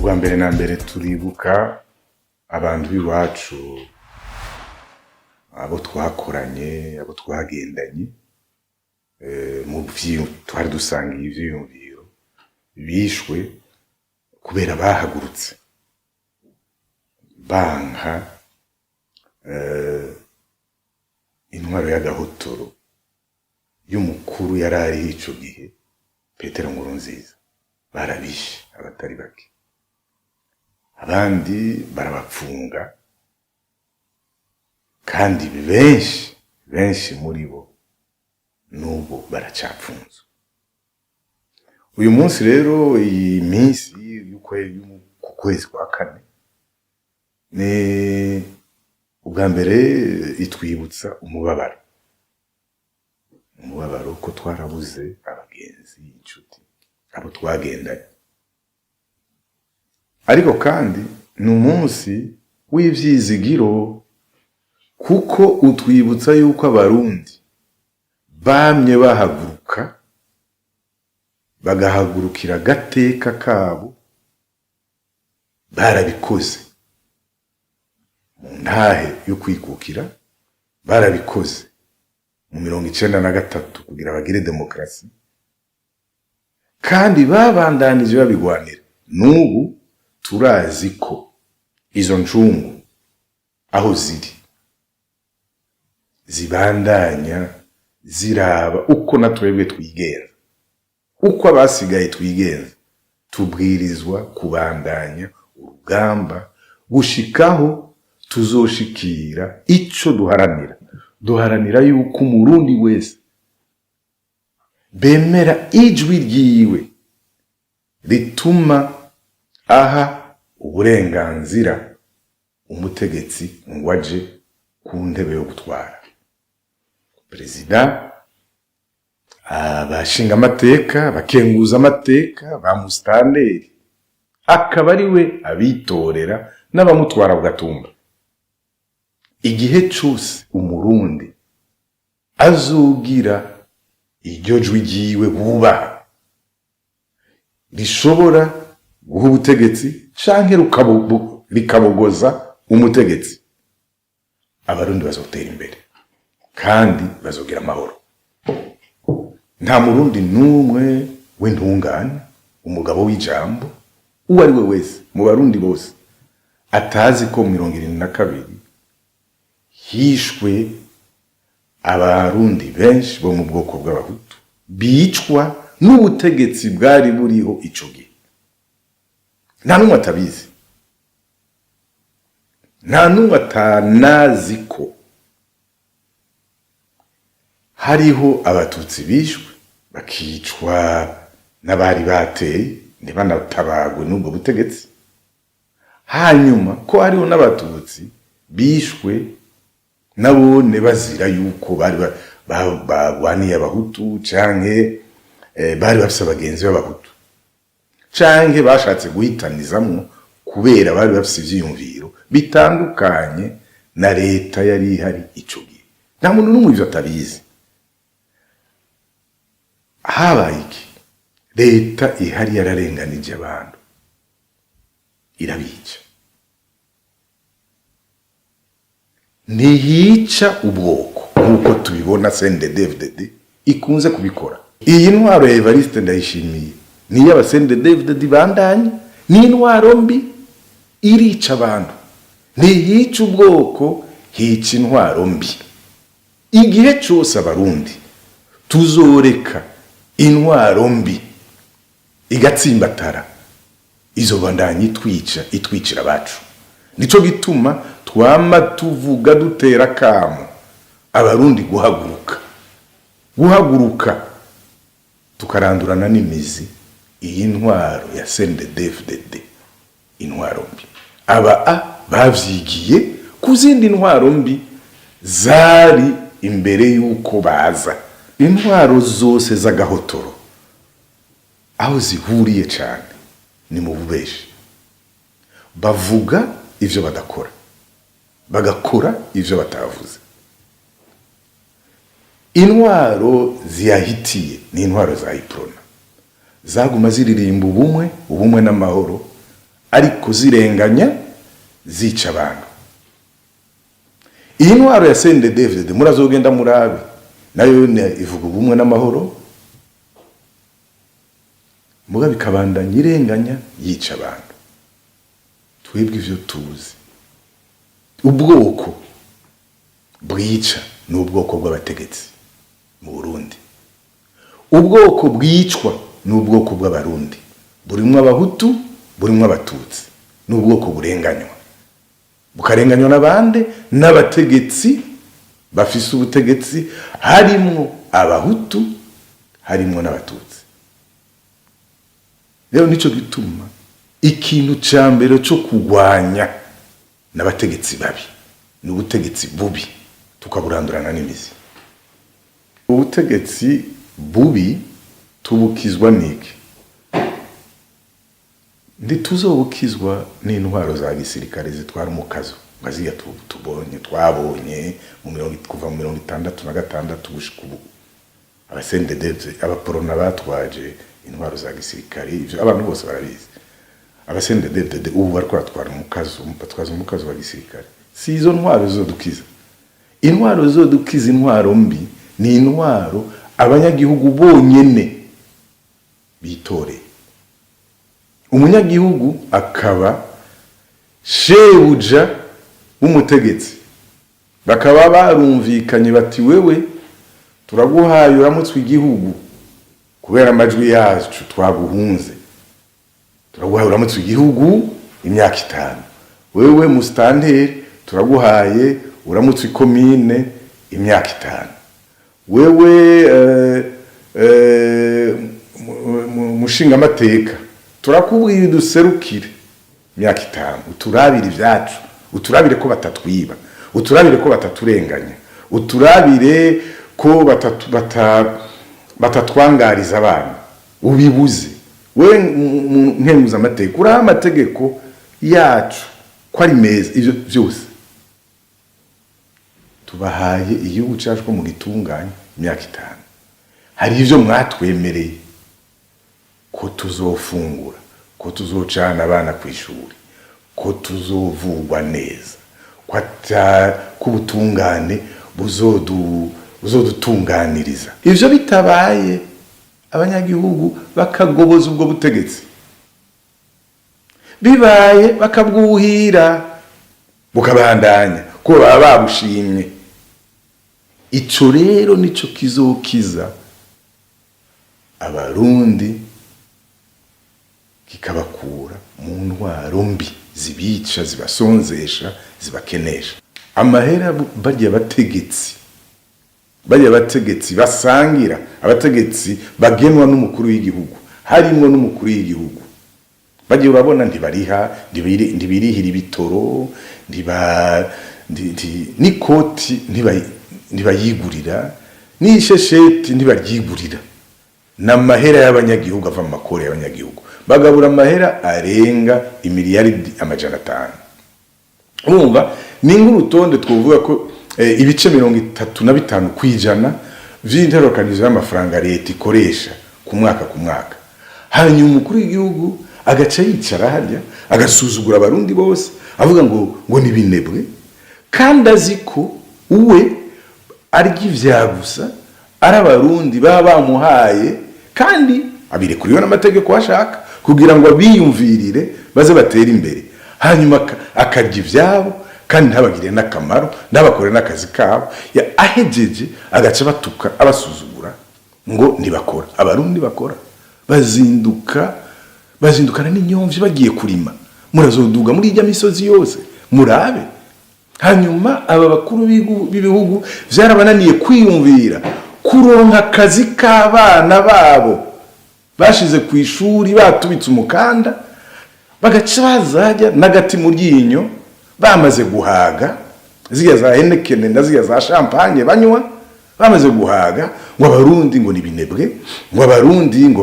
ubwa mbere na mbere turibuka abantu b'iwacu, abo twakoranye, abo twagendanye, mu twari dusangiye ivyiyumviro, bishwe kubera bahagurutse banka intwaro y'agahotoro y'umukuru yari ariho ico gihe, Petero Nkurunziza. Barabishe abatari bake, abandi barabapfunga, kandi benshi muri bo n'ubu baracapfunzwe. Uyu munsi rero, iyi minsi ku kwezi kwa kane, ni ubwa mbere itwibutsa umubabaro ko twarabuze abagenzi, inshuti, abo twagendanye. Ariko kandi ni umunsi w'ivyizigiro, kuko utwibutsa yuko abarundi bamye bahaguruka, bagahagurukira agateka kabo. Barabikoze mu ntahe yo kwikukira, barabikoze mu 1993 kugira bagire demokrasi, kandi babandanije babigwanira. N'ubu turazi ko izo ncungu aho ziri zibandanya ziraba uko natwebwe twigenza, uko abasigaye twigenza. Tubwirizwa kubandanya urugamba gushikaho tuzoshikira ico duharanira yuko umurundi wese bemera ijwi ryiwe rituma aha uburenganzira umutegetsi ngwaje ku ntebe yo gutwara. Perezida, abashinga amateka, abakenguza amateka, ba musitanteri, akaba ari we abitorera n'abamutwara bugatumba. Igihe cyose umurundi azogira iryo jwi ryiwe bubaha, rishobora guha ubutegetsi canke rikabogoza umutegetsi, abarundi bazotera imbere kandi bazogira amahoro. Nta murundi n'umwe w'intungane, umugabo w'ijambo, uwo ari we wese mu barundi bose atazi ko 1972 hishwe abarundi benshi bo mu bwoko bw'abahutu, bicwa n'ubutegetsi bwari buriho ico gihe. Nta n'umwe atabizi, nta n'umwe atanazi ko hariho abatutsi bishwe bakicwa n'abari bateye ntibanatabagwe n'ubwo butegetsi. Hanyuma ko hariho n'abatutsi bishwe nabone bazira yuko bari bagwaniye abahutu, canke bari bafise abagenzi b'abahutu, canke bashatse guhitanizamwo kubera bari bafise ivyiyumviro bitandukanye na leta yari ihari ico gihe. Nta muntu n'umwe ivyo atabizi. Habaye iki? Leta ihari yararenganije abantu, irabica. Ntiyica ubwoko nk'uko tubibona CNDD-FDD ikunze kubikora. Iyi ntwaro ya Evariste Ndayishimiye ni y'aba CNDD-FDD bandanye, ni intwaro mbi, irica abantu. Ntiyica ubwoko, hica intwaro mbi. Igihe cyose abarundi tuzoreka intwaro mbi igatsimbatara, izo bandanye itwicira abacu. Nico gituma twama tuvuga dutera kamo abarundi guhaguruka tukarandurana n'imizi iyi ntwaro ya CNDD-FDD, intwaro mbi. Bavyigiye ku zindi ntwaro mbi zari imbere yuko baza. Intwaro zose z'agahotoro aho zihuriye cyane ni mu bubeshi. Bavuga ivyo badakora, bagakora ivyo batavuze. Intwaro ziyahitiye ni intwaro za Iprona, zaguma ziririmba ubumwe n'amahoro, ariko zirenganya zica abantu. Iyi ntwaro ya CNDD-FDD murazogenda murabe nayo ivuga ubumwe n'amahoro, muga bikabandanya irenganya yica abantu. Twebwe ivyo tuzi, ubwoko bwica ni ubwoko bw'abategetsi mu Burundi, ubwoko bwicwa ni ubwoko bw'abarundi, burimwo abahutu burimwo abatutsi, ni ubwoko burenganywa, bukarenganywa n'abande n'abategetsi bafise ubutegetsi, harimwo abahutu harimwo n'abatutsi. Rero nico gituma ikintu ca mbere cyo kugwanya n'abategetsi babi n'ubutegetsi bubi tukaburandurana n'imizi. Ubutegetsi bubi tubukizwa niki? Ntituzobukizwa n'intwaro za gisirikare zitwara umukazo ngaziya twabonye kuva mu 1966 gushika ubu. Abasendedeze abaporona batwaje intwaro za gisirikare, ivyo abantu bose barabizi. Abasendedede ubu bariko batwara umukazo wa gisirikare. Si izo ntwaro zizodukiza. Intwaro zizodukiza intwaro mbi ni intwaro abanyagihugu bonyene bitore. Umunyagihugu akaba shebuja w'umutegetsi, bakaba barumvikanye bati wewe turaguhaye uramutswe igihugu kubera amajwi yacu twaguhunze, turaguhaye uramutswe igihugu imyaka 5. Wewe mustanteri turaguhaye uramutswe ikomine imyaka 5. Wewe mushinga amateka turakubwira duserukire imyaka 5, uturabire ivyacu, uturabire ko batatwiba, uturabire ko bataturenganya, uturabire ko batatwangariza abana, ubibuze. We nkenguza amateka, uraha amategeko yacu ko ari meza, ivyo vyose tubahaye igihugu cacu ko mu gitunganya imyaka 5. Hari ivyo mwatwemereye ko tuzofungura, ko tuzocana abana kw'ishuri, ko tuzovugwa neza, ko ubutungane buzodutunganiriza. Ivyo bitabaye abanyagihugu bakagoboza ubwo butegetsi, bibaye bakabwuhira bukabandanya ko baba babushimye. Ico rero nico kizokiza abarundi, kikabakura mu ntwaro mbi zibica, zibasonzesha, zibakenesha. Amahera barya abategetsi basangira, abategetsi bagenwa n'umukuru w'igihugu, harimwo n'umukuru w'igihugu, bagiye urabona ntibariha, ntibirihira ibitoro, n'ikoti ntibayigurira, n'ishesheti ntibaryigurira. N'amahera y'abanyagihugu ava mu makore y'abanyagihugu, bagabura amahera arenga imiliyaridi 500. Urumva ni nk'urutonde twovuga ko ibice 35% kwijana vy'interokanizo y'amafaranga leta ikoresha ku mwaka. Hanyuma umukuru w'igihugu agaca yicara harya agasuzugura abarundi bose, avuga ngo ni binebwe, kandi aziko uwe arya ivyagusa ari abarundi baba bamuhaye, kandi abirekuriwe n'amategeko ashaka kugira ngo abiyumvirire baze batera imbere. Hanyuma akarya ivyabo kandi ntabagire n'akamaro, n'abakore n'akazi kabo, ahejeje agaca batuka abasuzugura ngo ntibakora. Abarundi bakora, bazindukana n'inyomvyi bagiye kurima, murazoduga muri ijya misozi yose murabe. Hanyuma aba bakuru b'ibihugu vyarabananiye kwiyumvira kuronka akazi k'abana babo bashize ku ishuri, batubitse umukanda, bagaca bazajya n'agati mu ryinyo bamaze guhaga, ziya za Heineken na ziya za champagne banywa, bamaze guhaga, ngo abarundi ngo nibinebwe, ngo abarundi ngo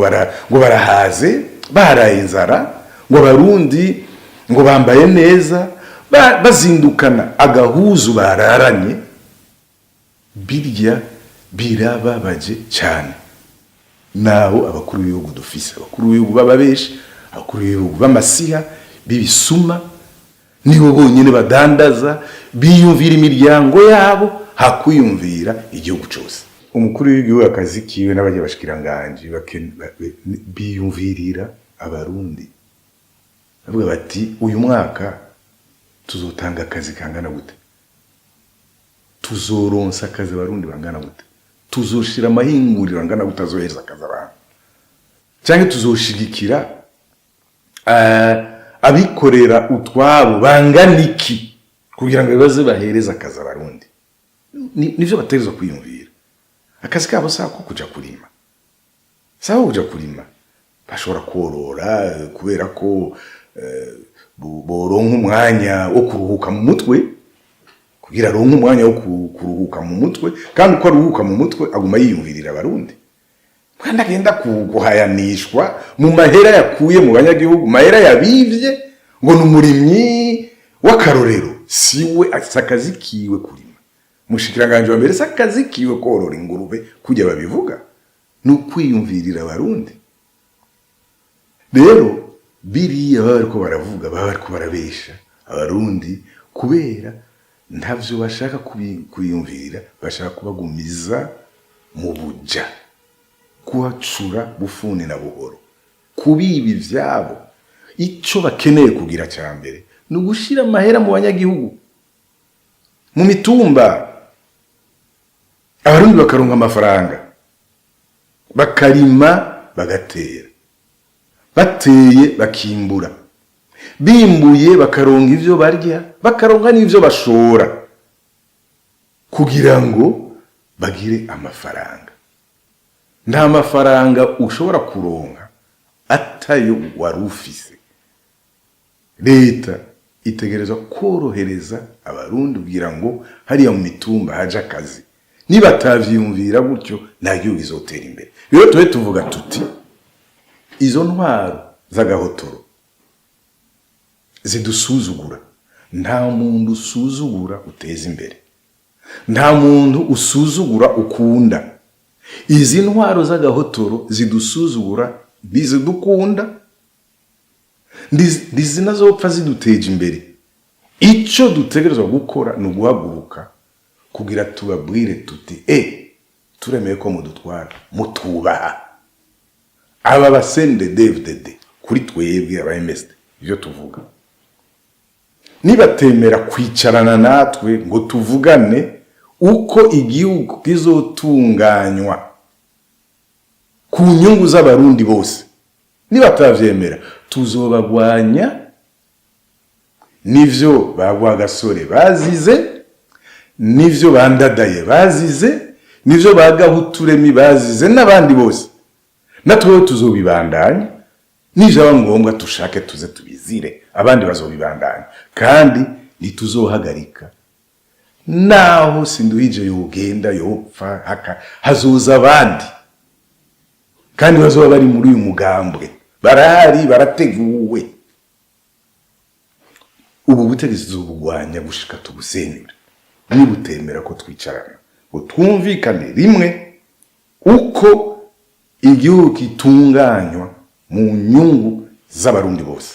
barahaze, baraye inzara, ngo abarundi ngo bambaye neza, bazindukana agahuzu bararanye. Birya birababaje cyane. Naho abakuru b'ibihugu dufise, abakuru b'ibihugu bababeshi, abakuru b'ibihugu b'amasiha, bibisuma, nibo bonyine badandaza, biyumvira imiryango yabo hakwiyumvira igihugu cyose. Umukuru w'igihugu akazi kiwe n'abaje bashikiranganje biyumvirira abarundi, bavuga bati uyu mwaka tuzotanga akazi kangana gute, tuzoronsa akazi abarundi bangana gute, tuzoshira amahinguriro angana gute azohereza akazi abantu, cyangwa tuzoshigikira abikorera utwabo bangana iki kugira ngo baze bahereza akazi abarundi. Nivyo bategerezwa kwiyumvira. Akazi kabo sako kuja kurima, sawa kuja kurima, bashobora korora kubera ko boronka umwanya wo kuruhuka mu mutwe, kugira ronka umwanya wo kuruhuka mu mutwe, kandi uko aruhuka mu mutwe aguma yiyumvirira abarundi. Kandi agenda kuhayanishwa mu mahera yakuye mu banyagihugu, mahera yabivye ngo n'umurimyi w'akarorero, siwe akazi kiwe kurima. Mushikiranganje wa mbere sakazi kiwe korora ingurube kujya babivuga, n'ukwiyumvirira abarundi. Rero biriya baba bariko baravuga, baba bariko barabesha abarundi kubera ntavyo bashaka kwiyumvirira, bashaka kubagumiza mu buja, kuhacura bufune na buhoro, kubiba ivyabo. Ico bakeneye kugira cyambere ni ugushira amahera mu banyagihugu, mu mitumba, abarundi bakaronka amafaranga, bakarima bagatera, bateye bakimbura, bimbuye bakaronka ivyo barya, bakaronka n'ivyo bashora, kugira ngo bagire amafaranga. Nta mafaranga ushobora kuronka atayo wari ufise. Leta itegereza korohereza abarundi kugira ngo hariya mu mitumba haje akazi. Niba atavyumvira gutyo nta gihugu izotera imbere. Rero tuwe tuvuga tuti izo ntwaro z'agahotoro zidusuzugura. Nta muntu usuzugura uteza imbere, nta muntu usuzugura ukunda. Izi ntwaro z'agahotoro zidusuzugura, bizidukunda, ndizinazopfa ziduteje imbere. Ico dutegerezwa gukora ni uguhaguruka kugira tubabwire tuti turemeye ko mudutwara, mutubaha. Aba basende DFDD kuri twebwe aba MSD ivyo tuvuga, nibatemera kwicarana natwe ngo tuvugane uko igihugu kizotunganywa ku nyungu z'abarundi bose, nibatavyemera tuzobagwanya. Nivyo bagwa gasore bazize, nivyo bandadaye bazize, nivyo bagahuturemi bazize, n'abandi bose. Natwe tuzobibandanya, nijaba ngombwa tushake tuze tubizire, abandi bazobibandanya, kandi nituzohagarika. Naho Sinduhije yogenda yopfa hazoza abandi, kandi bazoba bari muri uyu mugambwe, barahari, barateguwe. Ubu butegetsi tuzobugwanya gushika tubusenyure, nibutemera ko twicarana ngo twumvikane rimwe uko igihugu kitunganywa mu nyungu z'abarundi bose.